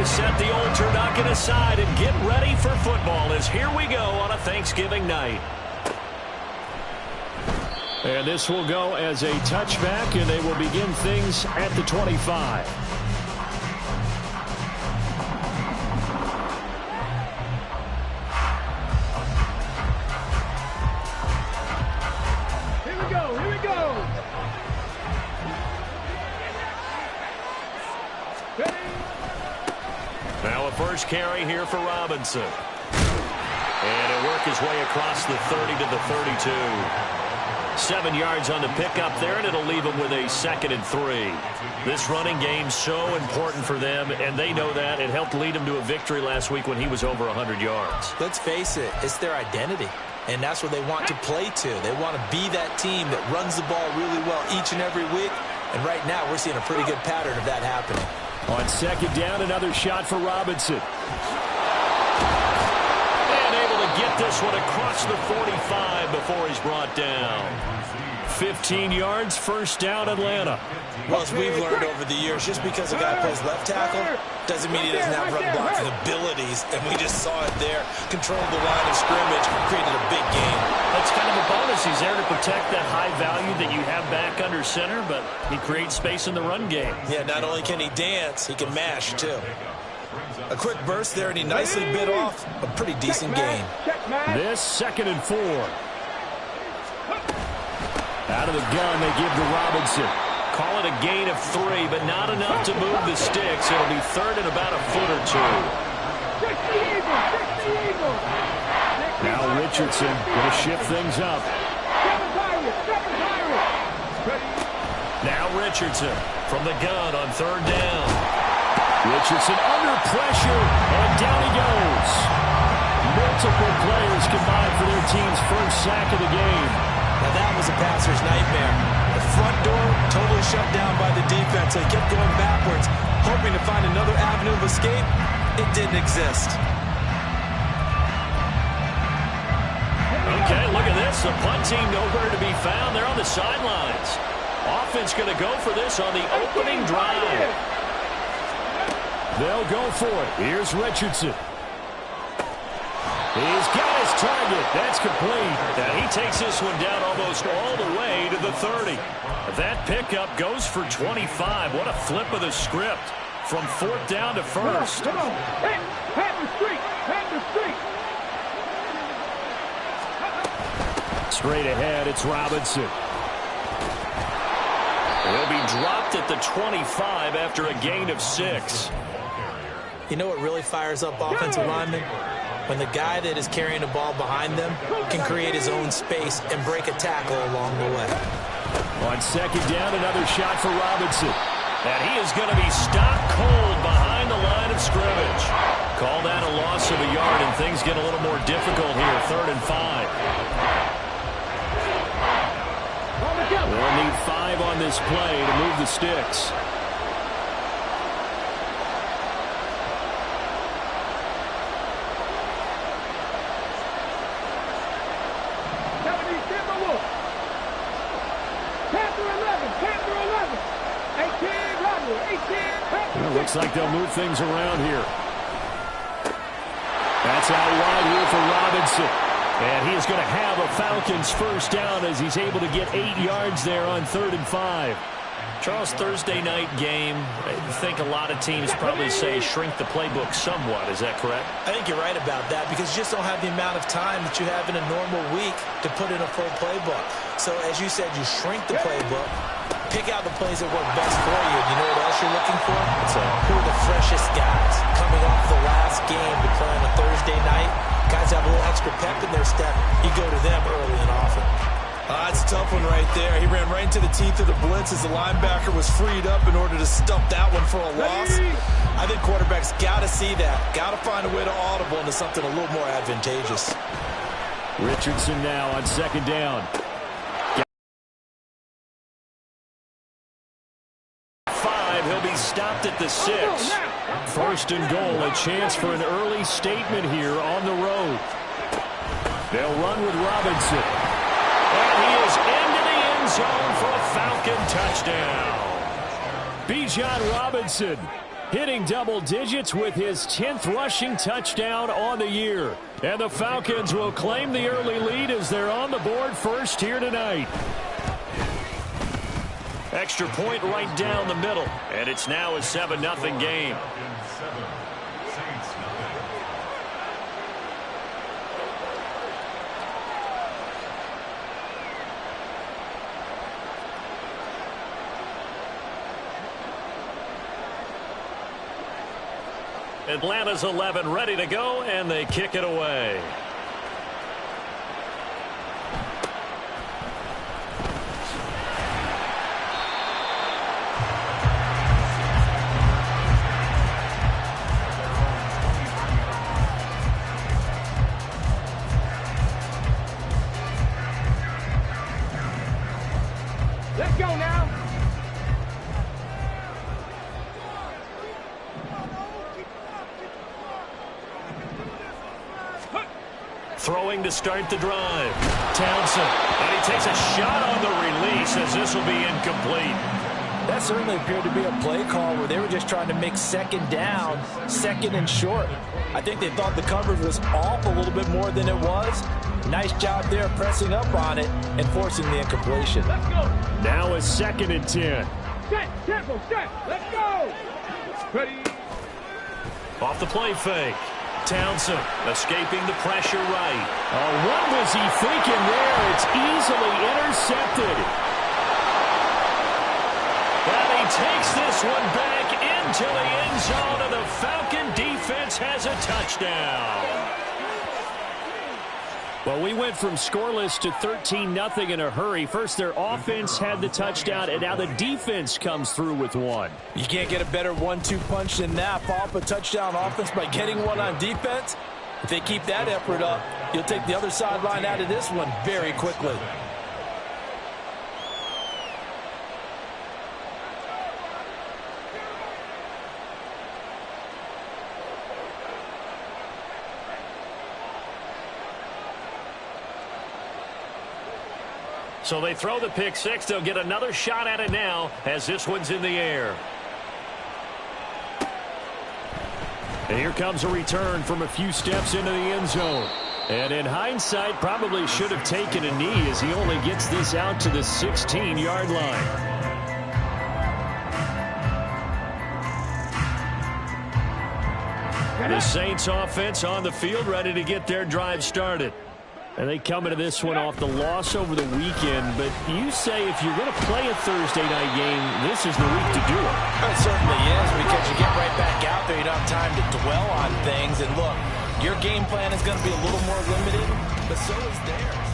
set the old turducken aside and get ready for football as here we go on a Thanksgiving night. And this will go as a touchback, and they will begin things at the 25. Now a first carry here for Robinson. And he'll work his way across the 30 to the 32. 7 yards on the pickup there, and it'll leave him with a 2nd and 3. This running game's so important for them, and they know that. It helped lead him to a victory last week when he was over 100 yards. Let's face it, it's their identity, and that's what they want to play to. They want to be that team that runs the ball really well each and every week, and right now we're seeing a pretty good pattern of that happening. On 2nd down, another shot for Robinson. Get this one across the 45 before he's brought down. 15 yards, first down, Atlanta. Well, as we've learned over the years, just because a guy plays left tackle doesn't mean he doesn't have run blocking abilities, and we just saw it there. Controlled the line of scrimmage, created a big game. That's kind of a bonus. He's there to protect that high value that you have back under center, but he creates space in the run game. Yeah, not only can he dance, he can mash, too. A quick burst there, and he nicely bit off a pretty decent gain. This 2nd and 4. Out of the gun, they give to Robinson. Call it a gain of 3, but not enough to move the sticks. It'll be 3rd and about a foot or 2. Now Richardson going to shift things up. Now Richardson from the gun on 3rd down. Richardson under pressure, and down he goes. Multiple players combined for their team's first sack of the game. Now that was a passer's nightmare. The front door totally shut down by the defense. They kept going backwards, hoping to find another avenue of escape. It didn't exist. Okay, look at this. The punt team nowhere to be found. They're on the sidelines. Offense going to go for this on the opening drive. They'll go for it. Here's Richardson. He's got his target. That's complete. And he takes this one down almost all the way to the 30. That pickup goes for 25. What a flip of the script. From 4th down to 1st. Come on. Pat the street. Pat the street. Straight ahead, it's Robinson. He'll be dropped at the 25 after a gain of 6. You know what really fires up offensive linemen? When the guy that is carrying the ball behind them can create his own space and break a tackle along the way. On 2nd down, another shot for Robinson. And he is going to be stopped cold behind the line of scrimmage. Call that a loss of a yard, and things get a little more difficult here. 3rd and 5. They'll need 5 on this play to move the sticks. Well, looks like they'll move things around here. That's out wide here for Robinson. And he is going to have a Falcons first down as he's able to get 8 yards there on 3rd and 5. Charles, Thursday night game, I think a lot of teams probably say shrink the playbook somewhat. Is that correct? I think you're right about that because you just don't have the amount of time that you have in a normal week to put in a full playbook. So as you said, you shrink the playbook, pick out the plays that work best for you. You know what else you're looking for? Who are the freshest guys coming off the last game to play on a Thursday night? Guys have a little extra pep in their step. You go to them early and often. That's a tough one right there. He ran right into the teeth of the blitz as the linebacker was freed up in order to stump that one for a loss. I think quarterbacks got to see that. Got to find a way to audible into something a little more advantageous. Richardson now on 2nd down. 5, he'll be stopped at the 6. 1st and goal, a chance for an early statement here on the road. They'll run with Robinson. And he is into the end zone for a Falcon touchdown. Bijan Robinson Hitting double digits with his 10th rushing touchdown on the year. And the Falcons will claim the early lead as they're on the board first here tonight. Extra point right down the middle. And it's now a 7-0 game. Atlanta's 11 ready to go, and they kick it away. Let's go now. Throwing to start the drive. Townsend. And he takes a shot on the release as this will be incomplete. That certainly appeared to be a play call where they were just trying to make second down, second and short. I think they thought the coverage was off a little bit more than it was. Nice job there pressing up on it and forcing the incompletion. Let's go. Now a 2nd and 10. Set, tempo, set. Let's go. Ready. Off the play fake. Townsend escaping the pressure right. Oh, what was he thinking there? It's easily intercepted. And he takes this one back into the end zone, and the Falcon defense has a touchdown. Well, we went from scoreless to 13-0 in a hurry. First, their offense had the touchdown, and now the defense comes through with one. You can't get a better 1-2 punch than that. Follow up a touchdown offense by getting one on defense. If they keep that effort up, you'll take the other sideline out of this one very quickly. So they throw the pick six. They'll get another shot at it now as this one's in the air. And here comes a return from a few steps into the end zone. And in hindsight, probably should have taken a knee as he only gets this out to the 16-yard line. The Saints offense on the field ready to get their drive started. And they come into this one off the loss over the weekend. But you say if you're going to play a Thursday night game, this is the week to do it. It certainly is, because you get right back out there. You don't have time to dwell on things. And look, your game plan is going to be a little more limited, but so is theirs.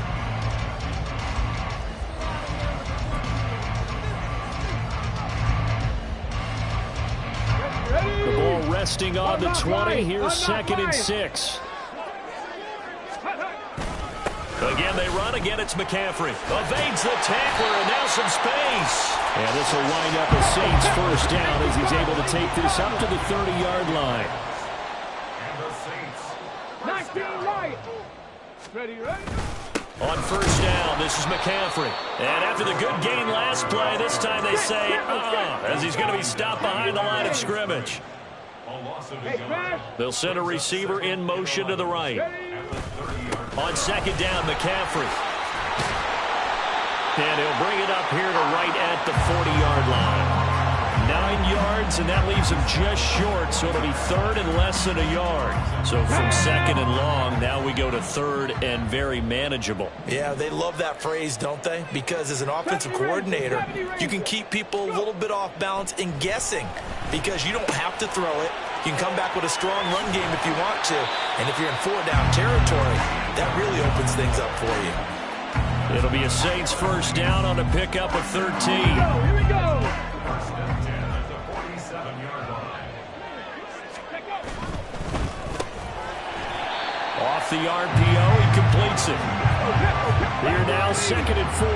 The ball resting on the 20. Here's 2nd and 6. Again, they run. Again, it's McCaffrey. Evades the tackler, and now some space. And this will wind up a Saints first down as he's able to take this up to the 30-yard line. And the Saints. 19 right. Ready, ready. On first down, this is McCaffrey. And after the good gain last play, this time they say, as he's going to be stopped behind the line of scrimmage. They'll send a receiver in motion to the right. On second down, McCaffrey. And he'll bring it up here to right at the 40-yard line. 9 yards, and that leaves him just short, so it'll be third and less than a yard. So from second and long, now we go to third and very manageable. Yeah, they love that phrase, don't they? Because as an offensive coordinator, you can keep people a little bit off balance and guessing, because you don't have to throw it. You can come back with a strong run game if you want to. And if you're in 4-down territory, that really opens things up for you. It'll be a Saints first down on a pickup of 13. Here we go. Off the RPO, he completes it. Here now, 2nd and 4.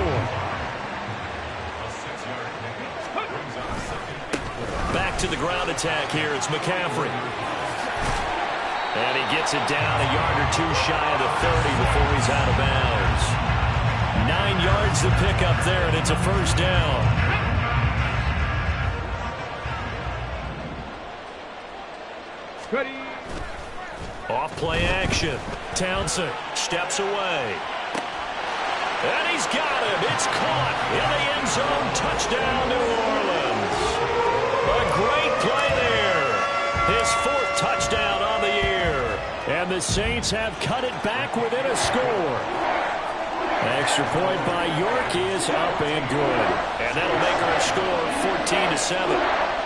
Back to the ground attack here. It's McCaffrey. And he gets it down a yard or two shy of the 30 before he's out of bounds. 9 yards to pick up there, and it's a first down. Ready. Off play action. Townsend steps away. And he's got him. It's caught in the end zone. Touchdown, New Orleans. A great play there. His 4th touchdown on the year. And the Saints have cut it back within a score. Extra point by York is up and good. And that'll make our score 14-7.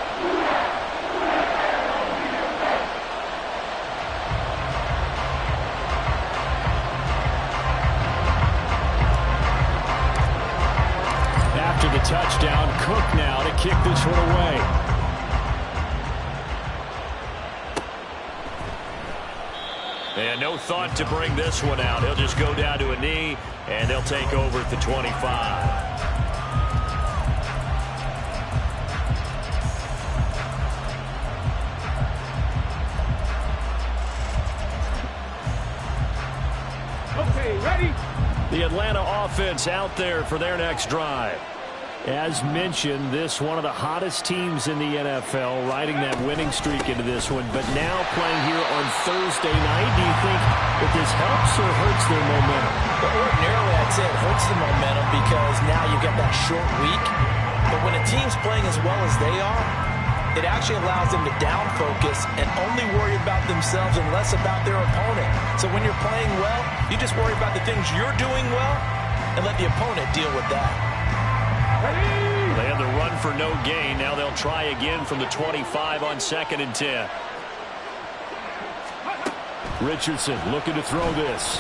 After the touchdown, Cook now to kick this one away. And no thought to bring this one out. He'll just go down to a knee, and they'll take over at the 25. Okay, ready. The Atlanta offense out there for their next drive. As mentioned, this one of the hottest teams in the NFL, riding that winning streak into this one, but now playing here on Thursday night. Do you think that this helps or hurts their momentum? Well, ordinarily, I'd say it hurts the momentum because now you've got that short week. But when a team's playing as well as they are, it actually allows them to down focus and only worry about themselves and less about their opponent. So when you're playing well, you just worry about the things you're doing well and let the opponent deal with that. They had the run for no gain. Now they'll try again from the 25 on 2nd and 10. Richardson looking to throw this.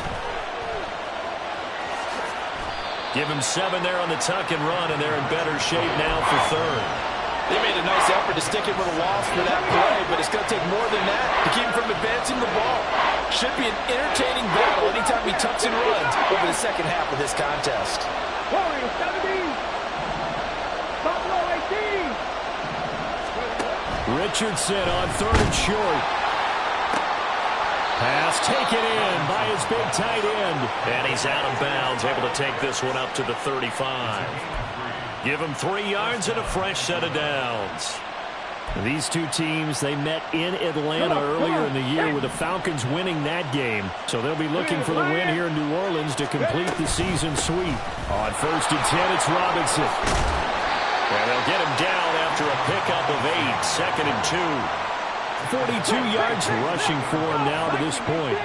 Give him 7 there on the tuck and run, and they're in better shape now for 3rd. They made a nice effort to stick it with a loss for that play, but it's going to take more than that to keep him from advancing the ball. Should be an entertaining battle anytime he tucks and runs over the second half of this contest. Warriors 70. Buffalo 18. Richardson on 3rd and short. Pass taken in by his big tight end. And he's out of bounds, able to take this one up to the 35. Give him 3 yards and a fresh set of downs. These two teams, they met in Atlanta earlier in the year with the Falcons winning that game. So they'll be looking for the win here in New Orleans to complete the season sweep. On 1st and 10, it's Robinson. And they'll get him down after a pickup of 8, 2nd and 2. 42 yards rushing for him now to this point.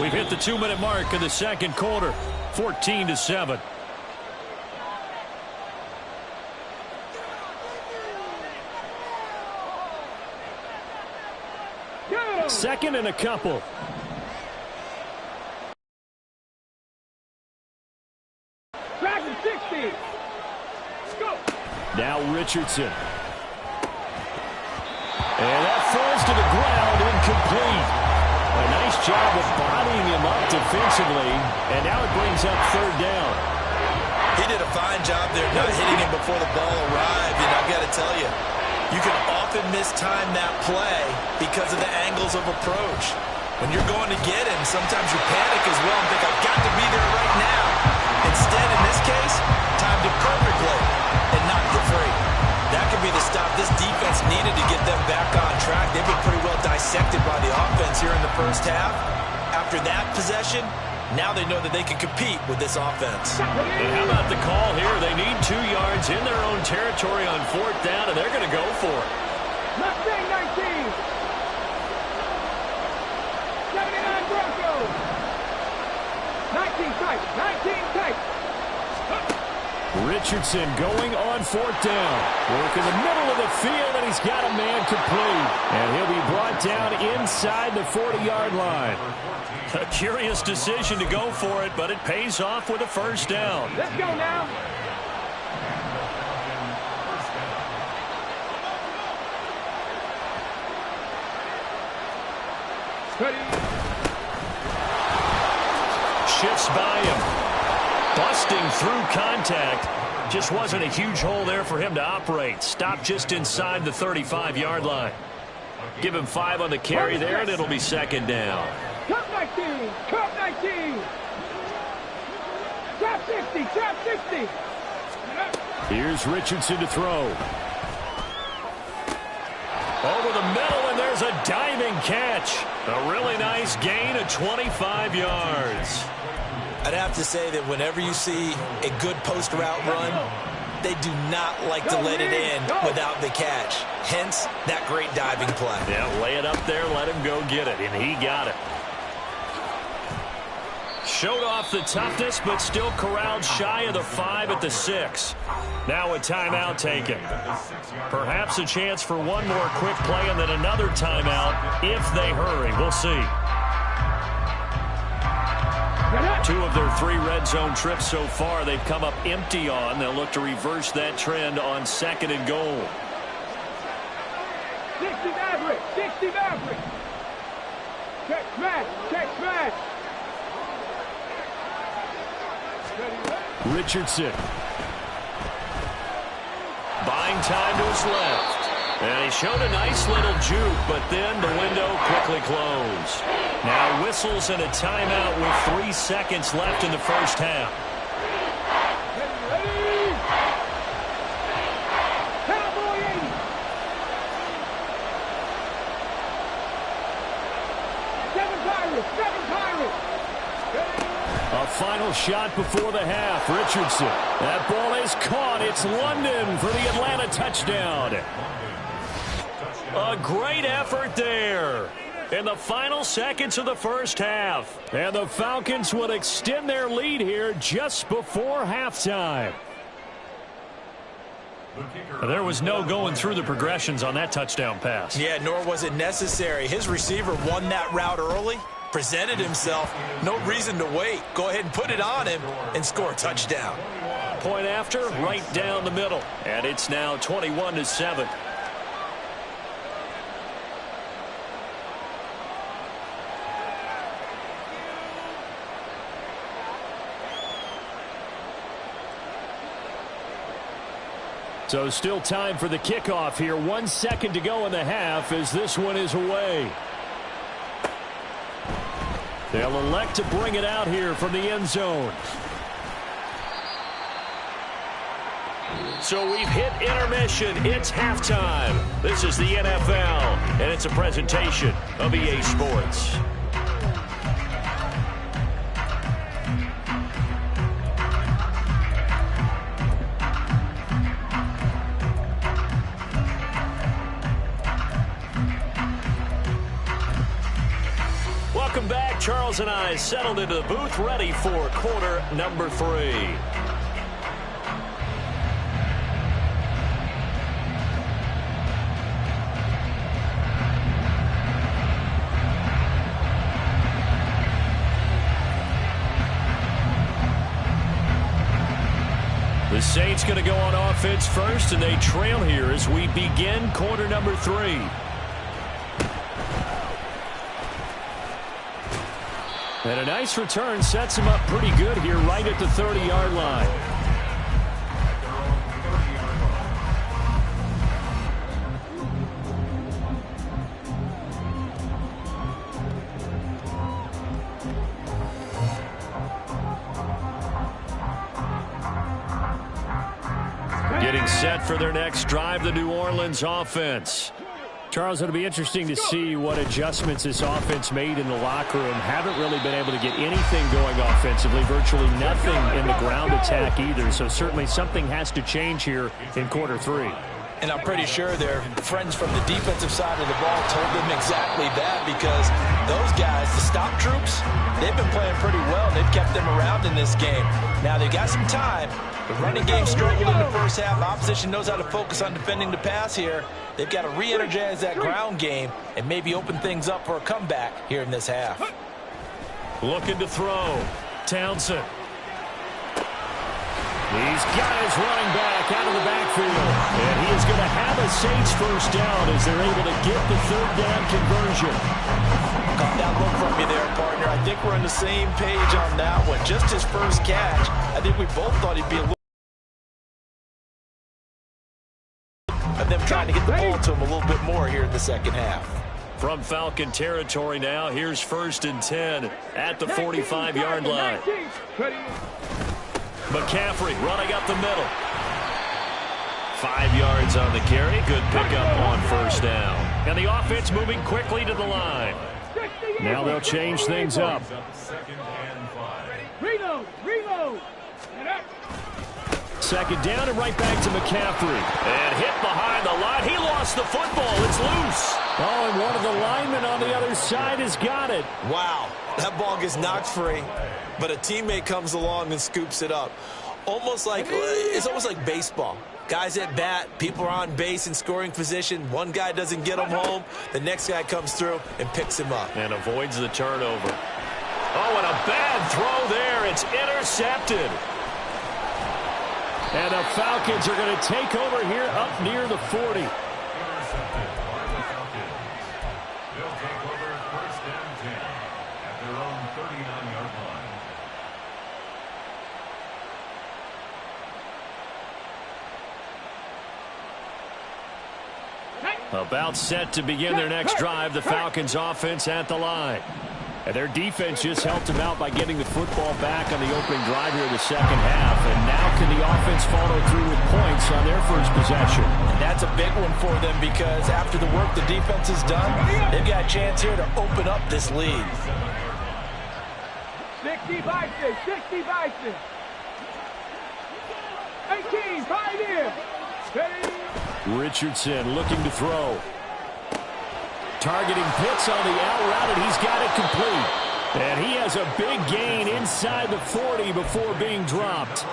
We've hit the 2-minute mark of the 2nd quarter, 14-7. Second and a couple. Dragon 60. Go. Now Richardson. And that falls to the ground, incomplete. A nice job of bodying him up defensively, and now it brings up 3rd down. He did a fine job there not hitting him before the ball arrived, and I've got to tell you, you can often mistime that play because of the angles of approach. When you're going to get him, sometimes you panic as well and think, I've got to be there right now. Instead, in this case, timed it perfectly and knocked it free. That could be the stop this defense needed to get them back on track. They've been pretty well dissected by the offense here in the first half. After that possession, now they know that they can compete with this offense. And how about the call here? They need 2 yards in their own territory on 4th down, and they're going to go for it. Mustang 19. 79 Broncos. 19 tight. 19 tight. Richardson going on 4th down. Work in the middle of the field, and he's got a man complete. And he'll be brought down inside the 40-yard line. A curious decision to go for it, but it pays off with a 1st down. Let's go now. Ready. Shifts by him. Busting through contact. Just wasn't a huge hole there for him to operate. Stopped just inside the 35-yard line. Give him 5 on the carry there, and it'll be 2nd down. Trap 19. Trap 19. Trap 60. Trap 60. Here's Richardson to throw. Over the middle, and there's a diving catch. A really nice gain of 25 yards. I'd have to say that whenever you see a good post route run, they do not like to let it in without the catch. Hence, that great diving play. Yeah, lay it up there, let him go get it, and he got it. Showed off the toughness, but still corralled shy of the 5 at the 6. Now a timeout taken. Perhaps a chance for one more quick play and then another timeout if they hurry. We'll see. 2 of their 3 red zone trips so far they've come up empty on. They'll look to reverse that trend on 2nd and goal. 60 Maverick, 60 Maverick. Check smash, check smash. Richardson. Buying time to his left. And he showed a nice little juke, but then the window quickly closed. Now whistles and a timeout with 3 seconds left in the first half. Ready. Cowboy 80. 7 Pirates, 7 Pirates. A final shot before the half. Richardson. That ball is caught. It's London for the Atlanta touchdown. A great effort there in the final seconds of the first half. And the Falcons will extend their lead here just before halftime. There was no going through the progressions on that touchdown pass. Yeah, nor was it necessary. His receiver won that route early, presented himself. No reason to wait. Go ahead and put it on him and score a touchdown. Point after, right down the middle. And it's now 21-7. So still time for the kickoff here. 1 second to go in the half as this one is away. They'll elect to bring it out here from the end zone. So we've hit intermission. It's halftime. This is the NFL, and it's a presentation of EA Sports. Welcome back. Charles and I settled into the booth, ready for quarter number 3. The Saints going to go on offense first, and they trail here as we begin quarter number 3. And a nice return sets him up pretty good here right at the 30-yard line. Getting set for their next drive, the New Orleans offense. Charles, it'll be interesting to see what adjustments this offense made in the locker room. Haven't really been able to get anything going offensively, virtually nothing in the ground attack either. So certainly something has to change here in quarter 3. And I'm pretty sure their friends from the defensive side of the ball told them exactly that, because those guys, the stop troops, they've been playing pretty well. They've kept them around in this game. Now they've got some time. The running game struggled in the first half. Opposition knows how to focus on defending the pass here. They've got to re-energize that ground game and maybe open things up for a comeback here in this half. Looking to throw. Townsend. He's got his running back out of the backfield. And he is going to have a Saints first down as they're able to get the third down conversion. Caught that look from you there, partner. I think we're on the same page on that one. Just his first catch. I think we both thought he'd be a little of them trying to get the ball to him a little bit more here in the second half. From Falcon territory now, here's 1st and 10 at the 45-yard line. McCaffrey running up the middle. 5 yards on the carry. Good pickup on first down. And the offense moving quickly to the line. Now they'll change things up. Reload. Second down and right back to McCaffrey. And hit behind the line. He lost the football. It's loose. Oh, and one of the linemen on the other side has got it. Wow, that ball gets knocked free, but a teammate comes along and scoops it up. It's almost like baseball. Guys at bat, people are on base in scoring position. One guy doesn't get him home. The next guy comes through and picks him up. And avoids the turnover. Oh, and a bad throw there. It's intercepted. And the Falcons are going to take over here up near the 40. They'll take over first and 10 at their own 39-yard line. About set to begin their next drive, the Falcons offense at the line. And their defense just helped them out by getting the football back on the opening drive here in the second half. And now can the offense follow through with points on their first possession? And that's a big one for them because after the work the defense has done, they've got a chance here to open up this lead. 60 Bison. 18, Pioneer. Richardson looking to throw. Targeting Pitts on the out route, and he's got it complete. And he has a big gain inside the 40 before being dropped.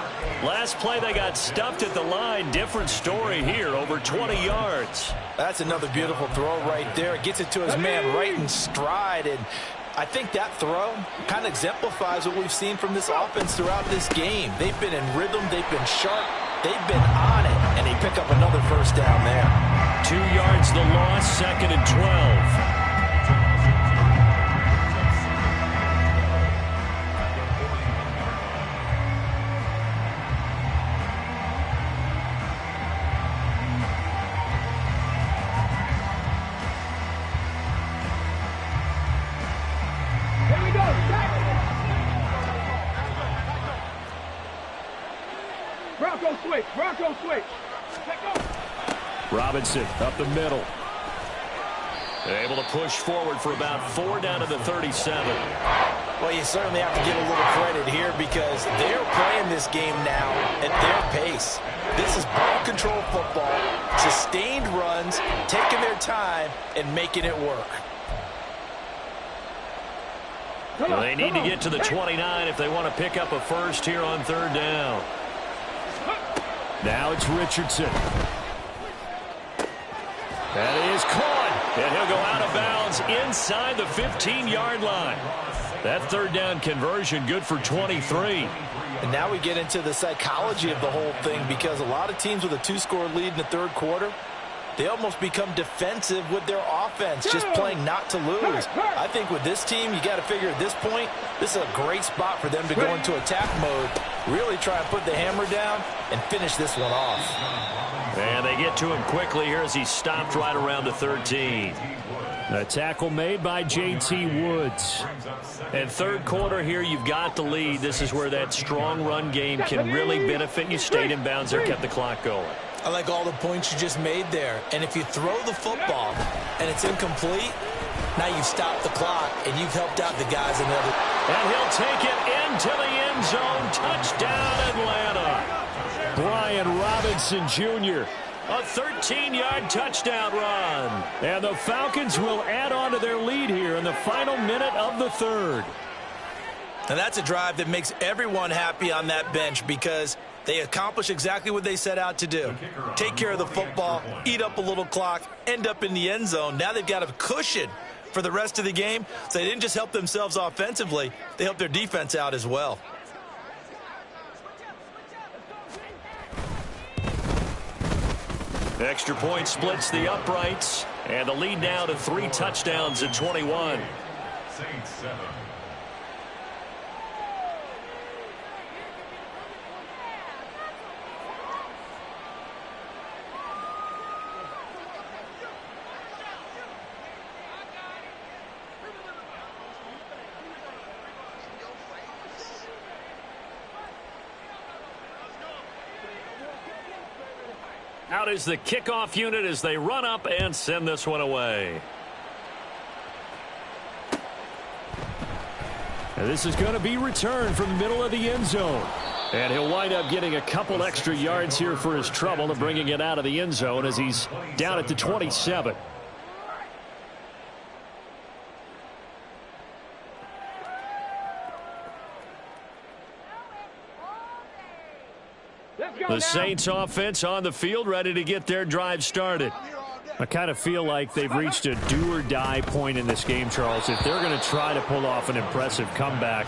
Last play, they got stuffed at the line. Different story here, over 20 yards. That's another beautiful throw right there. It gets it to his man right in stride. And I think that throw kind of exemplifies what we've seen from this offense throughout this game. They've been in rhythm. They've been sharp. They've been on it. And they pick up another first down there. 2 yards the loss, second and 12. Here we go. Bronco switch. Let go. Robinson up the middle. They're able to push forward for about 4 down to the 37. Well, you certainly have to give a little credit here because they're playing this game now at their pace. This is ball control football, sustained runs, taking their time, and making it work. Well, they need to get to the 29 if they want to pick up a first here on third down. Now it's Richardson. That is caught. And he'll go out of bounds inside the 15-yard line. That third down conversion good for 23. And now we get into the psychology of the whole thing because a lot of teams with a 2-score lead in the third quarter, they almost become defensive with their offense, just playing not to lose. I think with this team, you got to figure at this point, this is a great spot for them to go into attack mode, really try and put the hammer down and finish this one off. And they get to him quickly here as he stopped right around the 13. A tackle made by J.T. Woods. And third quarter here, you've got the lead. This is where that strong run game can really benefit you. Stayed in bounds there, kept the clock going. I like all the points you just made there. And if you throw the football and it's incomplete, now you've stopped the clock and you've helped out the guys in the other. And he'll take it into the end zone. Touchdown, Atlanta. Brian Robinson Jr. A 13-yard touchdown run. And the Falcons will add on to their lead here in the final minute of the third. And that's a drive that makes everyone happy on that bench because they accomplish exactly what they set out to do. Take care of the football, eat up a little clock, end up in the end zone. Now they've got a cushion for the rest of the game. So they didn't just help themselves offensively, they helped their defense out as well. Extra point splits the uprights. And the lead now to 3 touchdowns at 21. Saints 7. Out is the kickoff unit as they run up and send this one away. And this is going to be returned from the middle of the end zone. And he'll wind up getting a couple extra yards here for his trouble and bringing it out of the end zone as he's down at the 27. The Saints offense on the field, ready to get their drive started. I kind of feel like they've reached a do-or-die point in this game, Charles. If they're going to try to pull off an impressive comeback,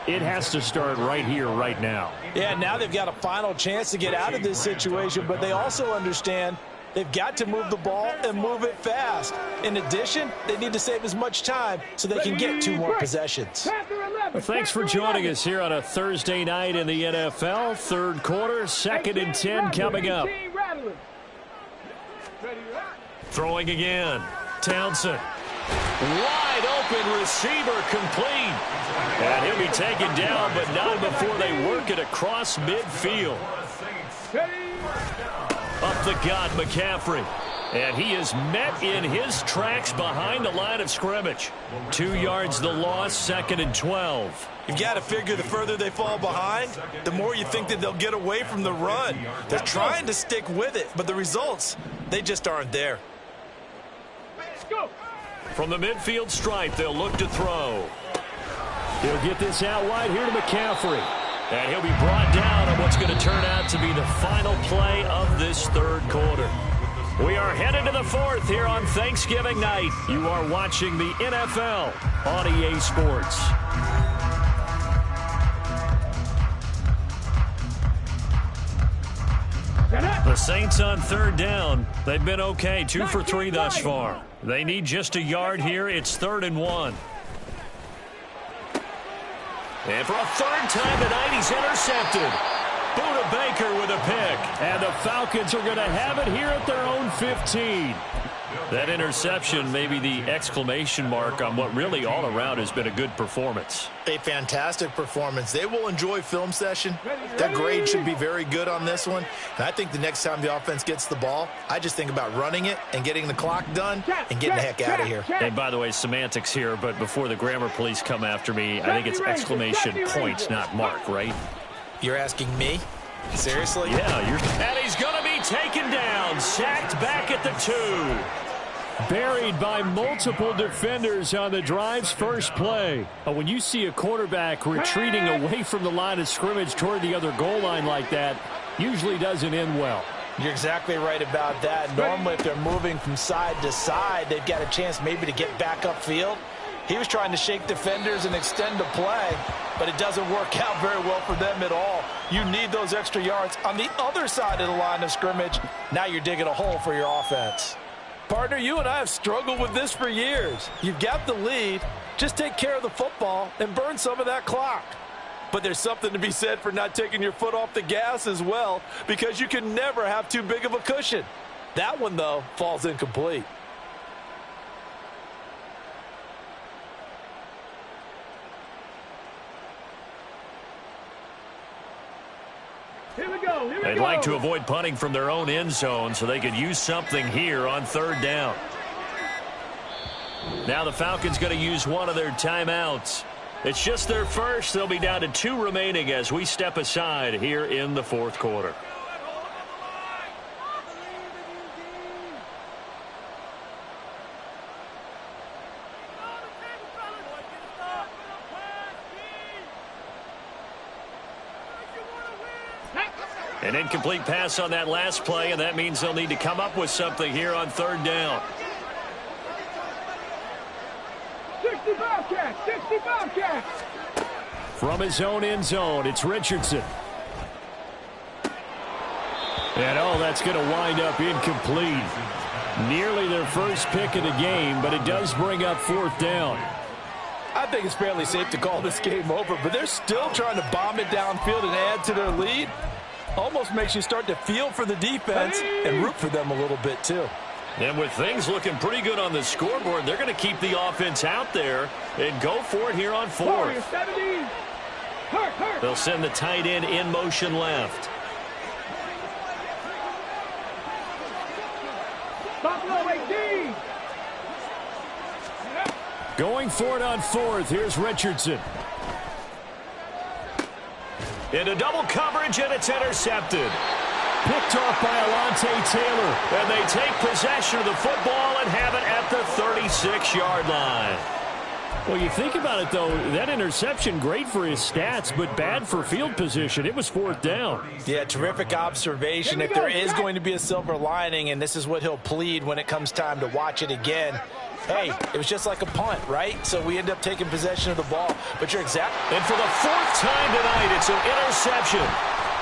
it has to start right here, right now. Yeah, now they've got a final chance to get out of this situation, but they also understand they've got to move the ball and move it fast. In addition, they need to save as much time so they can get 2 more possessions. Well, thanks for joining us here on a Thursday night in the NFL. Third quarter, 2nd and 10 coming up. Throwing again. Townsend. Wide open receiver complete. And he'll be taken down, but not before they work it across midfield. Up the gut, McCaffrey. And he is met in his tracks behind the line of scrimmage. 2 yards the loss, 2nd and 12. You've got to figure the further they fall behind, the more you think that they'll get away from the run. They're trying to stick with it, but the results, they just aren't there. From the midfield stripe, they'll look to throw. He'll get this out wide here to McCaffrey. And he'll be brought down on what's going to turn out to be the final play of this third quarter. We are headed to the 4th here on Thanksgiving night. You are watching the NFL on EA Sports. The Saints on 3rd down. They've been okay, 2 for 3 thus far. They need just a yard here. It's 3rd and 1. And for a 3rd time tonight, he's intercepted. Buda Baker with a pick. And the Falcons are going to have it here at their own 15. That interception may be the exclamation mark on what really all around has been a good performance. A fantastic performance. They will enjoy film session. Their grade should be very good on this one. And I think the next time the offense gets the ball, I just think about running it and getting the clock done and getting the heck out of here. And by the way, semantics here, but before the grammar police come after me, I think it's exclamation point, not mark, right? You're asking me? Seriously? Yeah. And he's going to be taken down, sacked back at the 2. Buried by multiple defenders on the drive's first play. When you see a quarterback retreating away from the line of scrimmage toward the other goal line like that, usually doesn't end well. You're exactly right about that. Normally, if they're moving from side to side, they've got a chance maybe to get back upfield. He was trying to shake defenders and extend the play, but it doesn't work out very well for them at all. You need those extra yards on the other side of the line of scrimmage. Now you're digging a hole for your offense. Partner, you and I have struggled with this for years. You've got the lead. Just take care of the football and burn some of that clock. But there's something to be said for not taking your foot off the gas as well, because you can never have too big of a cushion. That one, though, falls incomplete. They'd like to avoid punting from their own end zone so they could use something here on 3rd down. Now the Falcons going to use one of their timeouts. It's just their first. They'll be down to 2 remaining as we step aside here in the 4th quarter. An incomplete pass on that last play, and that means they'll need to come up with something here on 3rd down. 65 cats, 65 cats. From his own end zone, it's Richardson. And that's going to wind up incomplete. Nearly their first pick of the game, but it does bring up 4th down. I think it's fairly safe to call this game over, but they're still trying to bomb it downfield and add to their lead. Almost makes you start to feel for the defense and root for them a little bit, too. And with things looking pretty good on the scoreboard, they're going to keep the offense out there and go for it here on 4th. They'll send the tight end in motion left. Buffalo 18. Going for it on fourth. Here's Richardson. Into double coverage, and it's intercepted. Picked off by Alontae Taylor. And they take possession of the football and have it at the 36-yard line. Well, you think about it, though, that interception, great for his stats, but bad for field position. It was fourth down. Yeah, terrific observation. If there is going to be a silver lining, and this is what he'll plead when it comes time to watch it again, hey, it was just like a punt, right? So we end up taking possession of the ball. But you're exact. And for the fourth time tonight, it's an interception.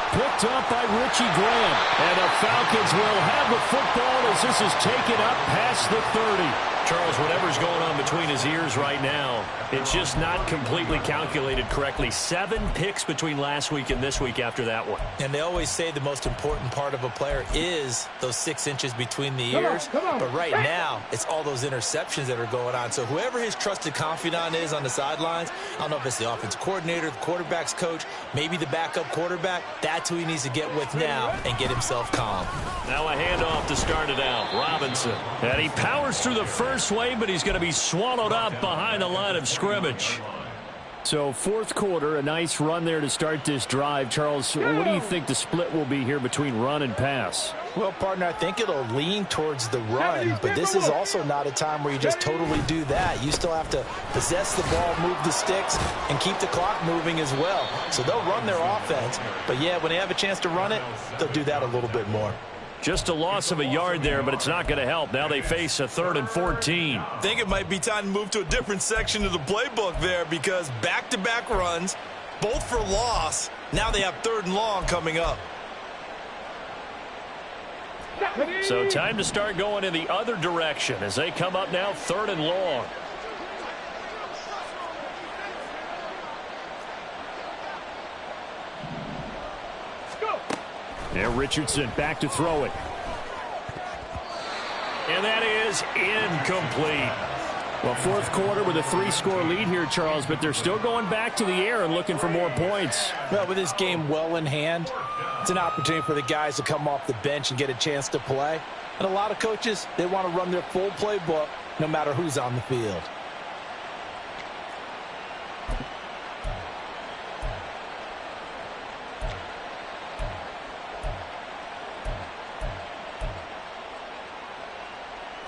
Picked up by Richie Graham. And the Falcons will have the football as this is taken up past the 30. Charles, whatever's going on between his ears right now, it's just not completely calculated correctly. 7 picks between last week and this week after that one. And they always say the most important part of a player is those 6 inches between the ears. Come on. But right now, it's all those interceptions that are going on. So whoever his trusted confidant is on the sidelines, I don't know if it's the offensive coordinator, the quarterback's coach, maybe the backup quarterback, that's who he needs to get with now and get himself calm. Now a handoff to start it out. Robinson. And he powers through the first wave, but he's going to be swallowed up behind the line of scrimmage. So fourth quarter, a nice run there to start this drive. Charles, what do you think the split will be here between run and pass? Well, partner, I think it'll lean towards the run, but this is also not a time where you just totally do that. You still have to possess the ball, move the sticks, and keep the clock moving as well. So they'll run their offense, but yeah, when they have a chance to run it, they'll do that a little bit more. Just a loss of a yard there, but it's not going to help. Now they face a 3rd and 14. I think it might be time to move to a different section of the playbook there because back-to-back runs, both for loss. Now they have 3rd and long coming up. So time to start going in the other direction as they come up now 3rd and long. There, Richardson back to throw it. And that is incomplete. Well, fourth quarter with a 3-score lead here, Charles, but they're still going back to the air and looking for more points. Well, with this game well in hand, it's an opportunity for the guys to come off the bench and get a chance to play. And a lot of coaches, they want to run their full playbook no matter who's on the field.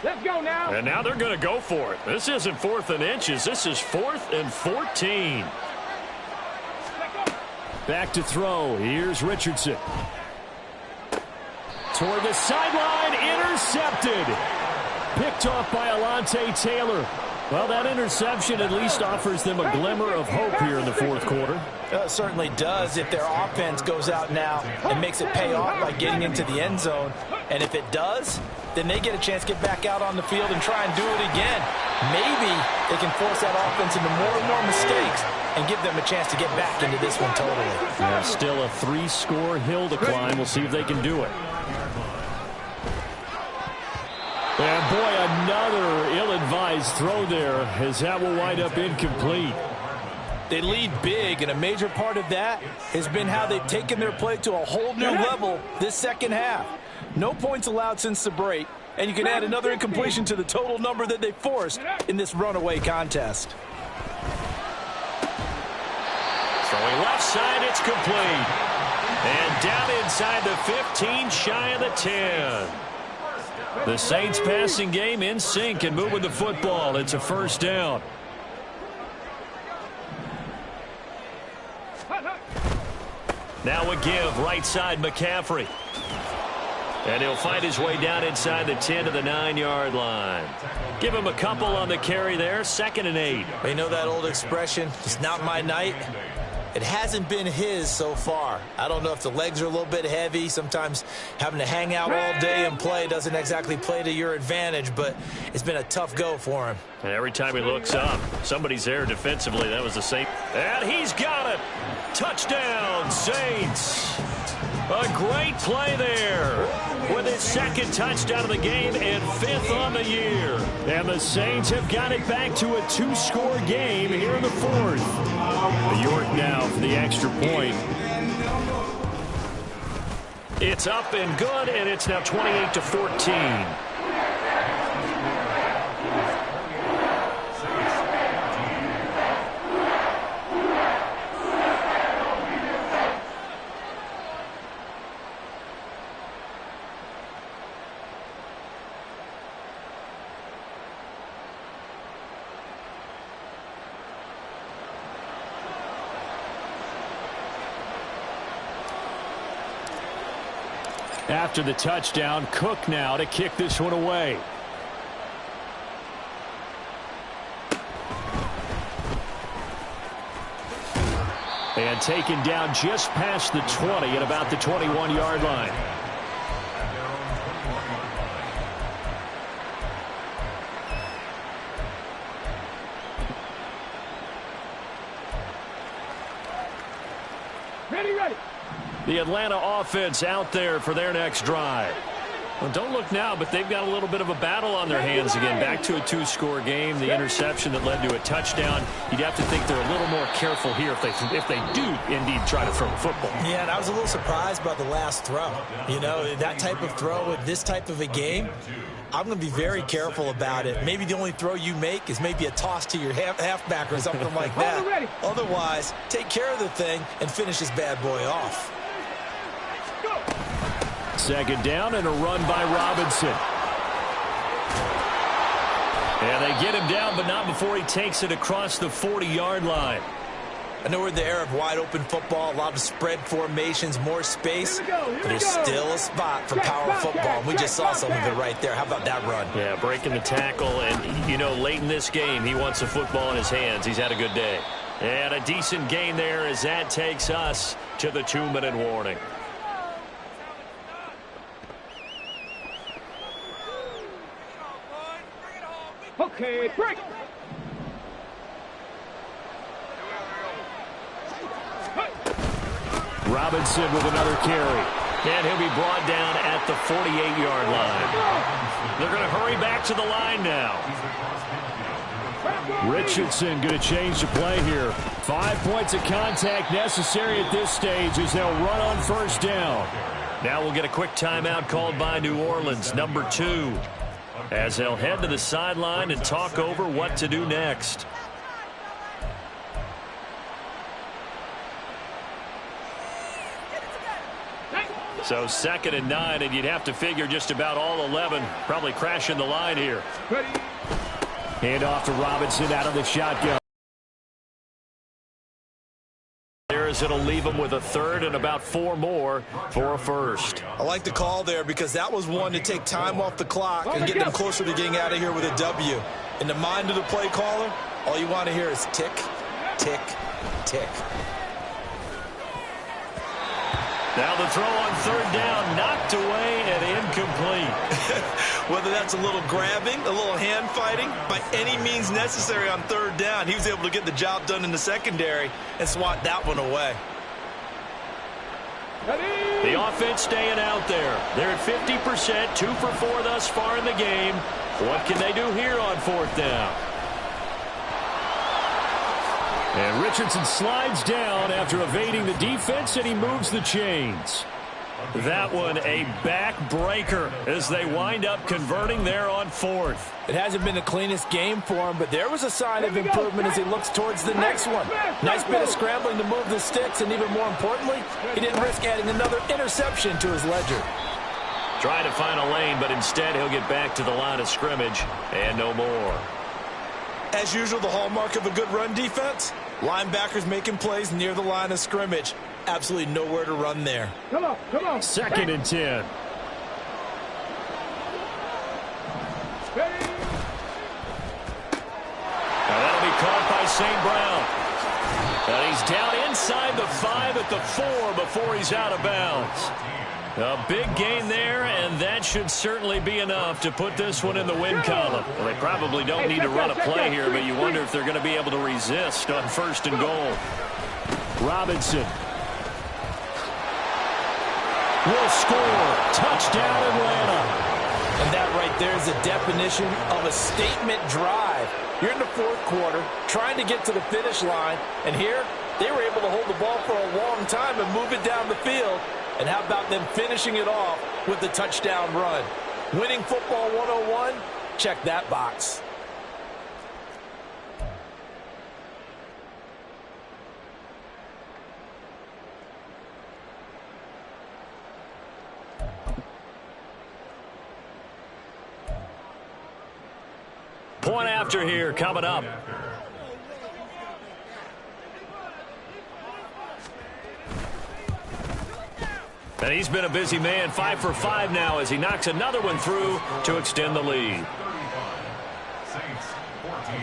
Let's go now. And now they're going to go for it. This isn't 4th and inches. This is 4th and 14. Back to throw. Here's Richardson. Toward the sideline. Intercepted. Picked off by Alontae Taylor. Well, that interception at least offers them a glimmer of hope here in the fourth quarter. It certainly does if their offense goes out now and makes it pay off by getting into the end zone. And if it does, then they get a chance to get back out on the field and try and do it again. Maybe they can force that offense into more and more mistakes and give them a chance to get back into this one totally. Yeah, still a 3-score hill to climb. We'll see if they can do it. And boy, another ill-advised throw there as that will wind up incomplete. They lead big, and a major part of that has been how they've taken their play to a whole new level this second half. No points allowed since the break, and you can add another incompletion to the total number that they forced in this runaway contest. Throwing left side, it's complete. And down inside the 15, shy of the 10. The Saints passing game in sync and moving the football. It's a first down. Now a give, right side McCaffrey. And he'll find his way down inside the 10 to the 9-yard line. Give him a couple on the carry there, 2nd and 8. You know that old expression, it's not my night? It hasn't been his so far. I don't know if the legs are a little bit heavy. Sometimes having to hang out all day and play doesn't exactly play to your advantage, but it's been a tough go for him. And every time he looks up, somebody's there defensively. That was the same. And he's got it. Touchdown, Saints. A great play there with his 2nd touchdown of the game and 5th on the year. And the Saints have got it back to a 2-score game here in the 4th. York now for the extra point. It's up and good, and it's now 28-14. After the touchdown, Cook now to kick this one away. And taken down just past the 20 at about the 21-yard line. Ready. The Atlanta offense out there for their next drive. Well, don't look now, but they've got a little bit of a battle on their hands again. Back to a two-score game. The interception that led to a touchdown. You'd have to think they're a little more careful here if they do indeed try to throw the football. Yeah, and I was a little surprised by the last throw. You know, that type of throw with this type of a game, I'm going to be very careful about it. Maybe the only throw you make is maybe a toss to your halfback or something like that. Otherwise, take care of the thing and finish this bad boy off. Second down and a run by Robinson. And they get him down, but not before he takes it across the 40-yard line. I know we're in the era of wide-open football, a lot of spread formations, more space, but there's still a spot for power football. We just saw some of it right there. How about that run? Yeah, breaking the tackle, and, you know, late in this game, he wants the football in his hands. He's had a good day. And a decent gain there as that takes us to the 2-minute warning. Okay, break. Robinson with another carry. And he'll be brought down at the 48-yard line. They're going to hurry back to the line now. Richardson going to change the play here. 5 points of contact necessary at this stage as they'll run on first down. Now we'll get a quick timeout called by New Orleans, number 2. As they'll head to the sideline and talk over what to do next. So 2nd and 9, and you'd have to figure just about all 11 probably crashing the line here. Hand off to Robinson out of the shotgun. It'll leave them with a third and about 4 more for a first. I like the call there because that was one to take time off the clock and get them closer to getting out of here with a W. In the mind of the play caller, all you want to hear is tick, tick, tick. Now the throw on 3rd down, knocked away and incomplete. Whether that's a little grabbing, a little hand fighting, by any means necessary on 3rd down, he was able to get the job done in the secondary and swat that one away. The offense staying out there. They're at 50%, 2 for 4 thus far in the game. What can they do here on 4th down? And Richardson slides down after evading the defense, and he moves the chains. That one a backbreaker as they wind up converting there on 4th. It hasn't been the cleanest game for him, but there was a sign of improvement as he looks towards the next one. Nice bit of scrambling to move the sticks, and even more importantly, he didn't risk adding another interception to his ledger. Trying to find a lane, but instead he'll get back to the line of scrimmage and no more. As usual, the hallmark of a good run defense, linebackers making plays near the line of scrimmage. Absolutely nowhere to run there. Come on. 2nd and 10. Now that'll be caught by St. Brown. And he's down inside the 5 at the 4 before he's out of bounds. A big gain there, and that should certainly be enough to put this one in the win column. Well, they probably don't need to run a play here, but you wonder if they're going to be able to resist on 1st and goal. Robinson will score. Touchdown, Atlanta. And that right there is a definition of a statement drive. You're in the 4th quarter, trying to get to the finish line, and here they were able to hold the ball for a long time and move it down the field. And how about them finishing it off with the touchdown run? Winning football 101, check that box. Point after here coming up. And he's been a busy man, 5 for 5 now as he knocks another one through to extend the lead. 35. Saints 14.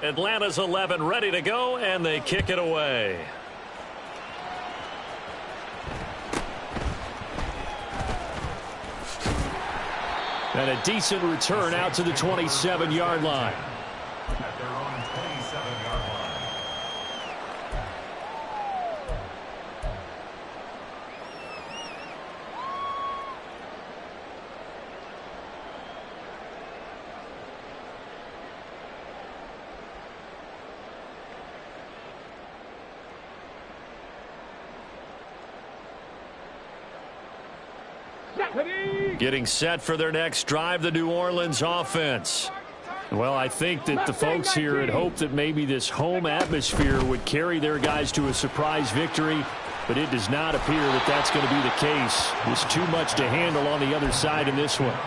Atlanta's 11 ready to go, and they kick it away. And a decent return out to the 27-yard line. At their own 27-yard line. Getting set for their next drive, the New Orleans offense. Well, I think that the folks here had hoped that maybe this home atmosphere would carry their guys to a surprise victory, but it does not appear that that's going to be the case. There's too much to handle on the other side in this one.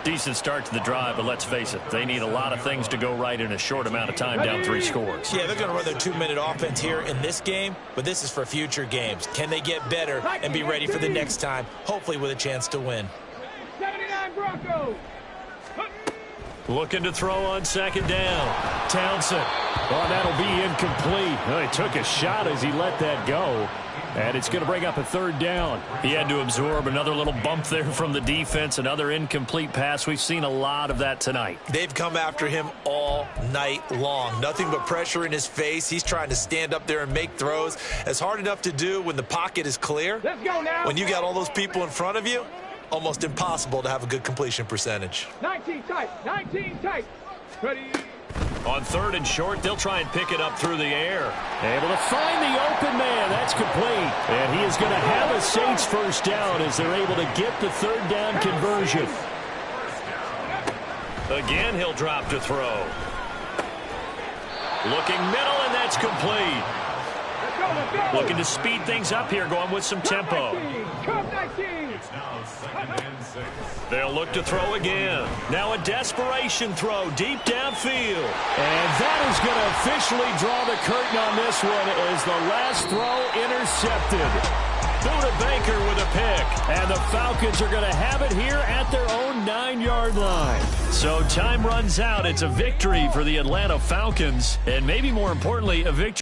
Decent start to the drive, but let's face it, they need a lot of things to go right in a short amount of time, down 3 scores. Yeah, they're going to run their 2-minute offense here in this game, but this is for future games. Can they get better and be ready for the next time, hopefully with a chance to win? 79 Broncos. Looking to throw on second down. Townsend. Oh, that'll be incomplete. Oh, he took a shot as he let that go. And it's going to bring up a 3rd down. He had to absorb another little bump there from the defense, another incomplete pass. We've seen a lot of that tonight. They've come after him all night long. Nothing but pressure in his face. He's trying to stand up there and make throws. It's hard enough to do when the pocket is clear. Let's go now. When you got all those people in front of you, almost impossible to have a good completion percentage. 19 tight. 19 tight. Ready. On 3rd and short, they'll try and pick it up through the air. Able to find the open man. That's complete. And he is going to have a Saints first down as they're able to get the 3rd down conversion. Again, he'll drop to throw. Looking middle, and that's complete. Let's go. Let's go. Looking to speed things up here, going with some tempo. Come 19. It's now 2nd and 6. They'll look to throw again. Now a desperation throw deep downfield. And that is going to officially draw the curtain on this one as the last throw intercepted. Buda Baker with a pick. And the Falcons are going to have it here at their own 9-yard line. So time runs out. It's a victory for the Atlanta Falcons, and maybe more importantly, a victory.